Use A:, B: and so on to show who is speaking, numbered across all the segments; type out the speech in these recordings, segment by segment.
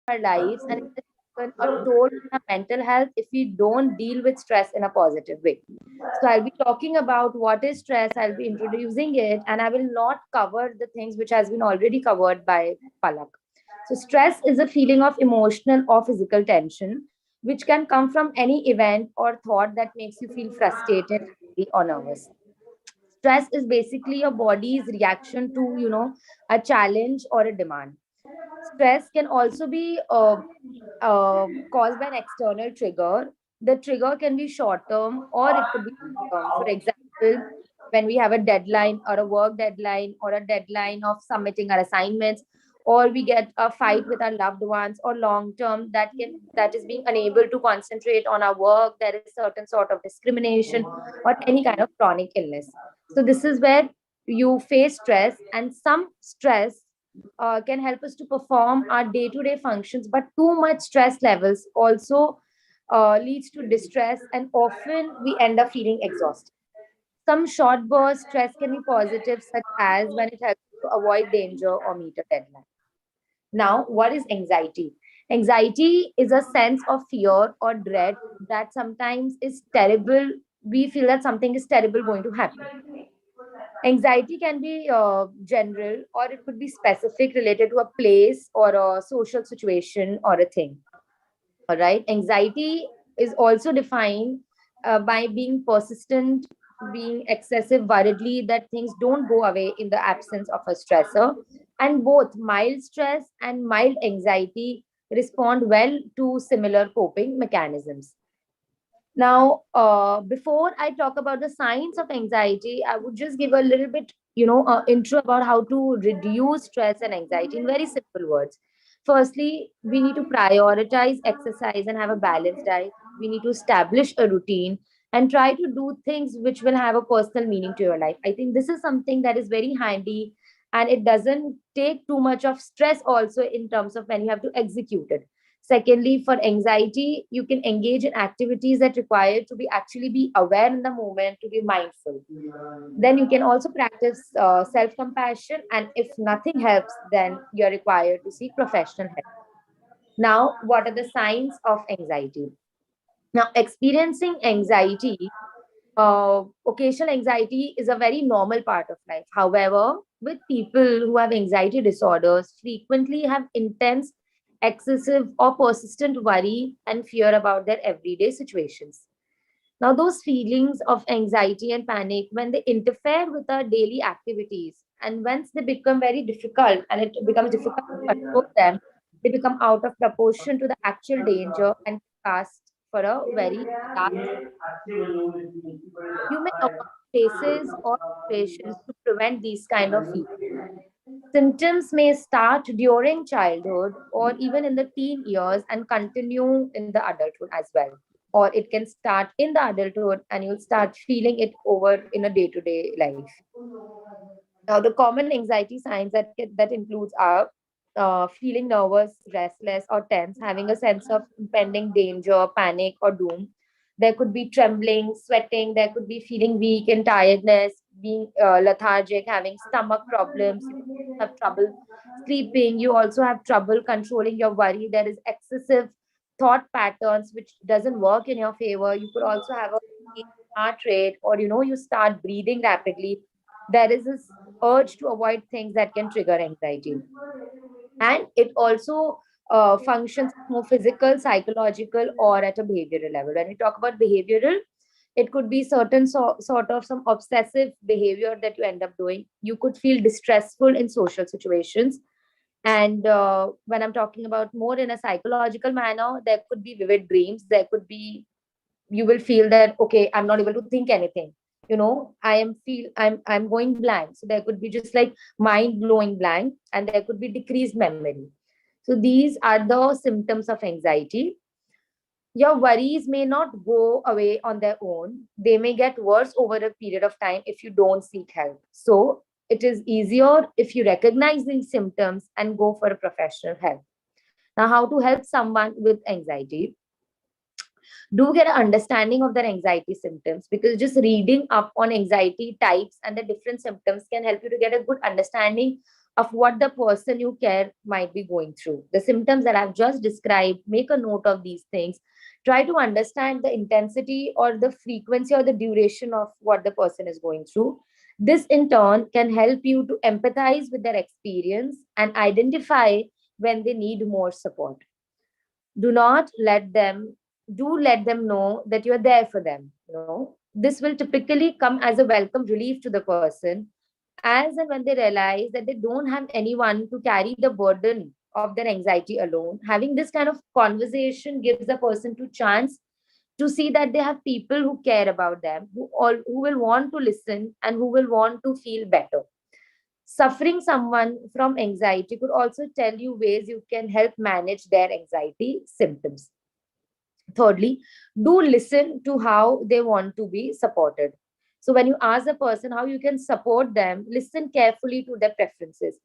A: our lives, and it has taken a toll on our mental health if we don't deal with stress in a positive way. So I'll be talking about what is stress, I'll be introducing it, and I will not cover the things which has been already covered by Palak. So stress is a feeling of emotional or physical tension which can come from any event or thought that makes you feel frustrated, angry, or nervous. Stress is basically your body's reaction to, a challenge or a demand. Stress can also be caused by an external trigger. The trigger can be short term or it could be long term. For example, when we have a deadline or a work deadline or a deadline of submitting our assignments, or we get a fight with our loved ones, or long term that is being unable to concentrate on our work, there is certain sort of discrimination or any kind of chronic illness. So this is where you face stress, and some stress can help us to perform our day-to-day functions, but too much stress levels also leads to distress, and often we end up feeling exhausted. Some short burst stress can be positive, such as when it helps to avoid danger or meet a deadline. Now, what is anxiety? Anxiety is a sense of fear or dread that sometimes is terrible. We feel that something is terrible going to happen. Anxiety can be general, or it could be specific, related to a place or a social situation or a thing. All right. Anxiety is also defined by being persistent, being excessive, worriedly that things don't go away in the absence of a stressor. And both mild stress and mild anxiety respond well to similar coping mechanisms. Now, before I talk about the signs of anxiety, I would just give a little bit, intro about how to reduce stress and anxiety in very simple words. Firstly, we need to prioritize exercise and have a balanced diet. We need to establish a routine and try to do things which will have a personal meaning to your life. I think this is something that is very handy, and it doesn't take too much of stress also in terms of when you have to execute it. Secondly, for anxiety, you can engage in activities that require to be actually be aware in the moment, to be mindful. Then you can also practice self-compassion, and if nothing helps, then you're required to seek professional help. Now, what are the signs of anxiety? Now, experiencing anxiety, occasional anxiety is a very normal part of life. However, with people who have anxiety disorders, frequently have intense, excessive, or persistent worry and fear about their everyday situations. Now, those feelings of anxiety and panic, when they interfere with our daily activities, and once they become very difficult and it becomes difficult to control them, they become out of proportion to the actual danger and cast for a very large. You may avoid places or situations to prevent these kind of feelings. Symptoms may start during childhood or even in the teen years and continue in the adulthood as well. Or it can start in the adulthood and you'll start feeling it over in a day-to-day life. Now, the common anxiety signs that includes are feeling nervous, restless, or tense, having a sense of impending danger, panic, or doom. There could be trembling, sweating. There could be feeling weak and tiredness, being lethargic, having stomach problems. You have trouble sleeping. You also have trouble controlling your worry. There is excessive thought patterns which doesn't work in your favor. You could also have a heart rate, or you start breathing rapidly. There is this urge to avoid things that can trigger anxiety, and it also functions more physical, psychological, or at a behavioral level. When we talk about behavioral, it could be certain sort of some obsessive behavior that you end up doing. You could feel distressful in social situations, and when I'm talking about more in a psychological manner, there could be vivid dreams. There could be, you will feel that, okay, I'm not able to think anything. I'm going blank. So there could be just like mind blowing blank, and there could be decreased memory. So these are the symptoms of anxiety. Your worries may not go away on their own. They may get worse over a period of time if you don't seek help. So it is easier if you recognize these symptoms and go for a professional help. Now, how to help someone with anxiety? Do get an understanding of their anxiety symptoms, because just reading up on anxiety types and the different symptoms can help you to get a good understanding of what the person you care might be going through. The symptoms that I've just described, make a note of these things. Try to understand the intensity or the frequency or the duration of what the person is going through. This, in turn, can help you to empathize with their experience and identify when they need more support. Do not let them, do let them know that you're there for them. This will typically come as a welcome relief to the person, as and when they realize that they don't have anyone to carry the burden of their anxiety alone. Having this kind of conversation gives the person to chance to see that they have people who care about them, who will want to listen and who will want to feel better. Suffering someone from anxiety could also tell you ways you can help manage their anxiety symptoms. Thirdly, do listen to how they want to be supported. So, when you ask a person how you can support them, listen carefully to their preferences.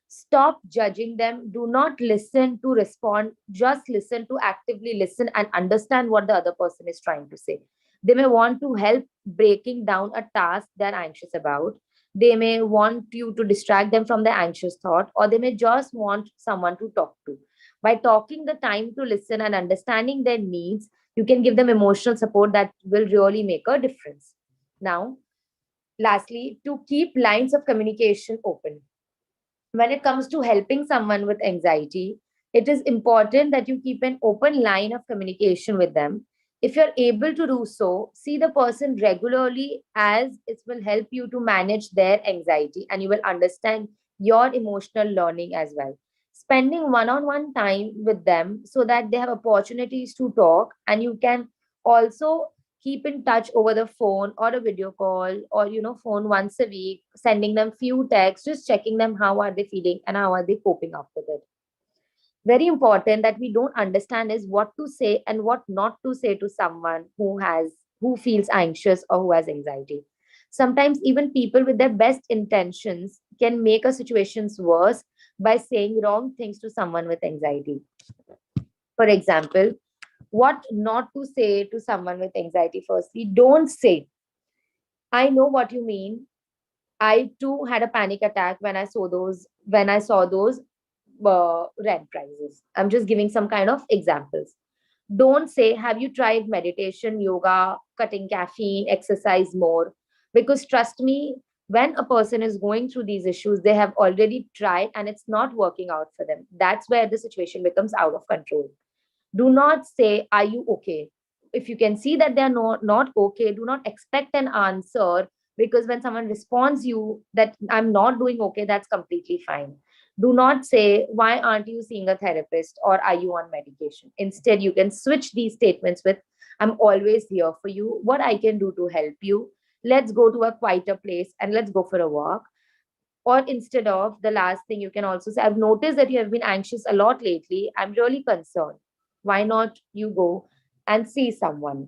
A: Stop judging them. Do not listen to respond. Just listen to actively listen and understand what the other person is trying to say. They may want to help breaking down a task they're anxious about. They may want you to distract them from their anxious thought, or they may just want someone to talk to. By talking the time to listen and understanding their needs, you can give them emotional support that will really make a difference. Now, lastly, to keep lines of communication open. When it comes to helping someone with anxiety, it is important that you keep an open line of communication with them. If you're able to do so, see the person regularly, as it will help you to manage their anxiety and you will understand your emotional learning as well. Spending one on one time with them so that they have opportunities to talk, and you can also keep in touch over the phone or a video call, or phone once a week, sending them few texts, just checking them how are they feeling and how are they coping up with it. Very important that we don't understand is what to say and what not to say to someone who feels anxious or who has anxiety. Sometimes even people with their best intentions can make a situations worse by saying wrong things to someone with anxiety. For example, what not to say to someone with anxiety. Firstly, don't say, I know what you mean. I too had a panic attack when I saw those rent prices. I'm just giving some kind of examples. Don't say, have you tried meditation, yoga, cutting caffeine, exercise more? Because trust me, when a person is going through these issues, they have already tried and it's not working out for them. That's where the situation becomes out of control. Do not say, are you okay? If you can see that they are not okay, do not expect an answer, because when someone responds you that I'm not doing okay, that's completely fine. Do not say, why aren't you seeing a therapist, or are you on medication? Instead, you can switch these statements with, I'm always here for you. What I can do to help you? Let's go to a quieter place and let's go for a walk. Or instead of, the last thing you can also say, I've noticed that you have been anxious a lot lately. I'm really concerned. Why not you go and see someone?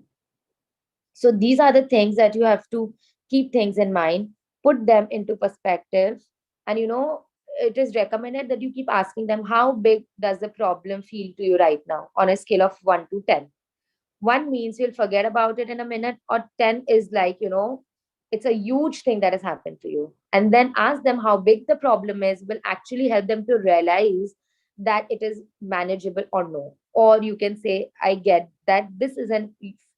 A: So these are the things that you have to keep things in mind, put them into perspective. And it is recommended that you keep asking them, how big does the problem feel to you right now on a scale of 1 to 10? 1 means you'll forget about it in a minute, or 10 is like, it's a huge thing that has happened to you. And then ask them how big the problem is, will actually help them to realize that it is manageable or no. Or you can say, I get that this is a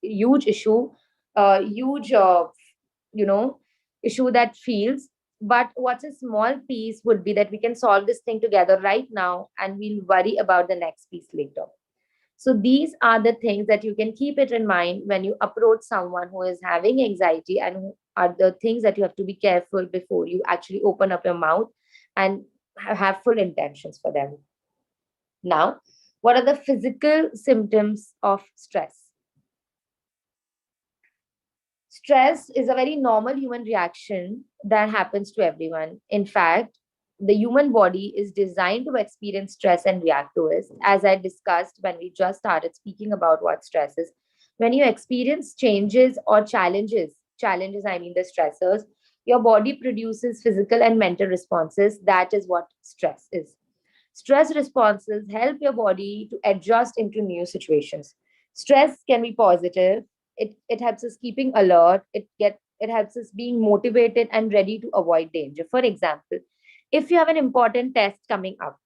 A: huge issue, huge, you know, issue that feels. But what's a small piece would be that we can solve this thing together right now and we'll worry about the next piece later. So these are the things that you can keep it in mind when you approach someone who is having anxiety, and who are the things that you have to be careful before you actually open up your mouth and have full intentions for them. Now, what are the physical symptoms of stress? Stress is a very normal human reaction that happens to everyone. In fact, the human body is designed to experience stress and react to it. As I discussed when we just started speaking about what stress is, when you experience changes or challenges, I mean the stressors, your body produces physical and mental responses. That is what stress is. Stress responses help your body to adjust into new situations. Stress can be positive. It helps us keeping alert. It helps us being motivated and ready to avoid danger. For example, If you have an important test coming up,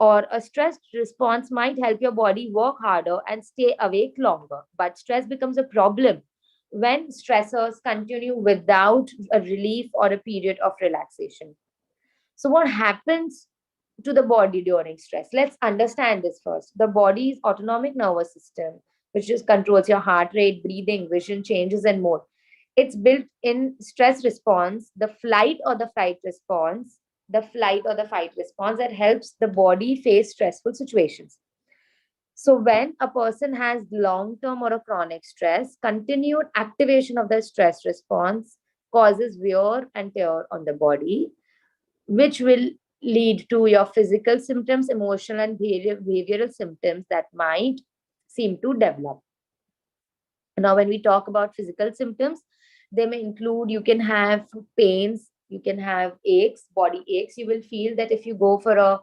A: or a stress response might help your body work harder and stay awake longer. But stress becomes a problem when stressors continue without a relief or a period of relaxation. So, what happens to the body during stress? Let's understand this first. The body's autonomic nervous system, which just controls your heart rate, breathing, vision changes, and more. It's built in stress response, the flight or the fight response, the flight or the fight response that helps the body face stressful situations. So, when a person has long term or a chronic stress, continued activation of the stress response causes wear and tear on the body, which will lead to your physical symptoms, emotional and behavioral symptoms that might seem to develop. Now, when we talk about physical symptoms, they may include you can have pains, you can have aches, body aches. You will feel that if you go for a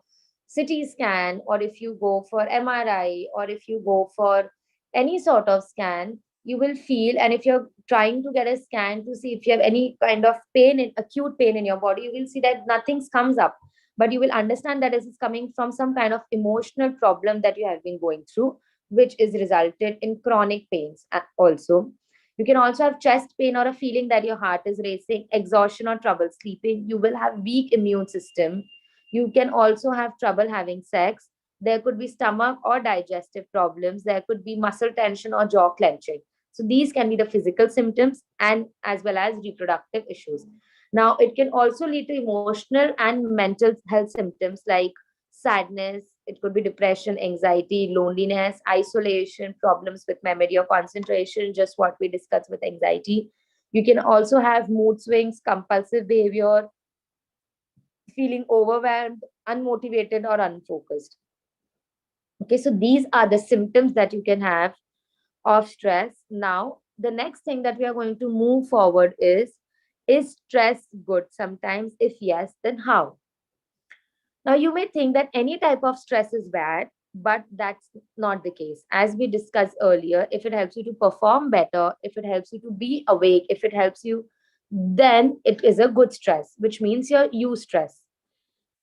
A: CT scan, or if you go for MRI, or if you go for any sort of scan, you will feel, and if you're trying to get a scan to see if you have any kind of pain, in acute pain in your body, you will see that nothing comes up. But you will understand that this is coming from some kind of emotional problem that you have been going through, which is resulted in chronic pains. Also, you can also have chest pain or a feeling that your heart is racing, exhaustion or trouble sleeping. You will have weak immune system. You can also have trouble having sex. There could be stomach or digestive problems. There could be muscle tension or jaw clenching. So these can be the physical symptoms, and as well as reproductive issues. Now, it can also lead to emotional and mental health symptoms like sadness. It could be depression, anxiety, loneliness, isolation, problems with memory or concentration, just what we discussed with anxiety. You can also have mood swings, compulsive behavior, feeling overwhelmed, unmotivated, or unfocused. Okay, so these are the symptoms that you can have of stress. Now, the next thing that we are going to move forward is stress good sometimes? If yes, then how? Now, you may think that any type of stress is bad, but that's not the case. As we discussed earlier, if it helps you to perform better, if it helps you to be awake, if it helps you, then it is a good stress, which means you're eustress.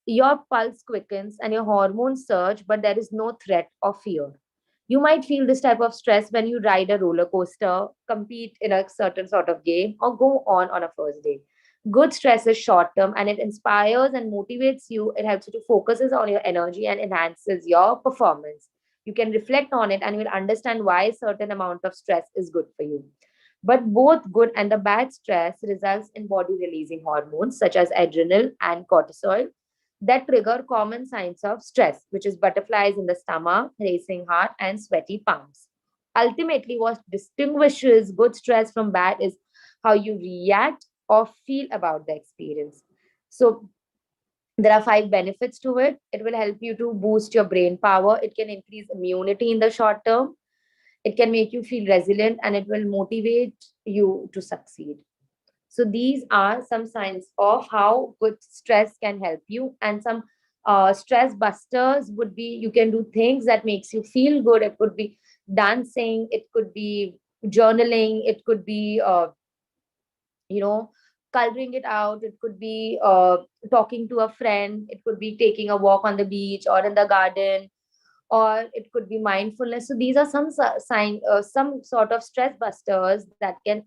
A: Your pulse quickens and your hormones surge, but there is no threat or fear. You might feel this type of stress when you ride a roller coaster, compete in a certain sort of game, or go on a first date. Good stress is short term and it inspires and motivates you. It helps you to focus on your energy and enhances your performance. You can reflect on it and you will understand why a certain amount of stress is good for you. But both good and the bad stress results in body releasing hormones such as adrenal and cortisol that trigger common signs of stress, which is butterflies in the stomach, racing heart, and sweaty palms. Ultimately, what distinguishes good stress from bad is how you react or feel about the experience. So, there are five benefits to it. It will help you to boost your brain power. It can increase immunity in the short term. It can make you feel resilient and it will motivate you to succeed. So these are some signs of how good stress can help you, and some stress busters would be you can do things that makes you feel good. It could be dancing, it could be journaling, it could be you know coloring it out, it could be talking to a friend, it could be taking a walk on the beach or in the garden, or it could be mindfulness. So these are some some sort of stress busters that can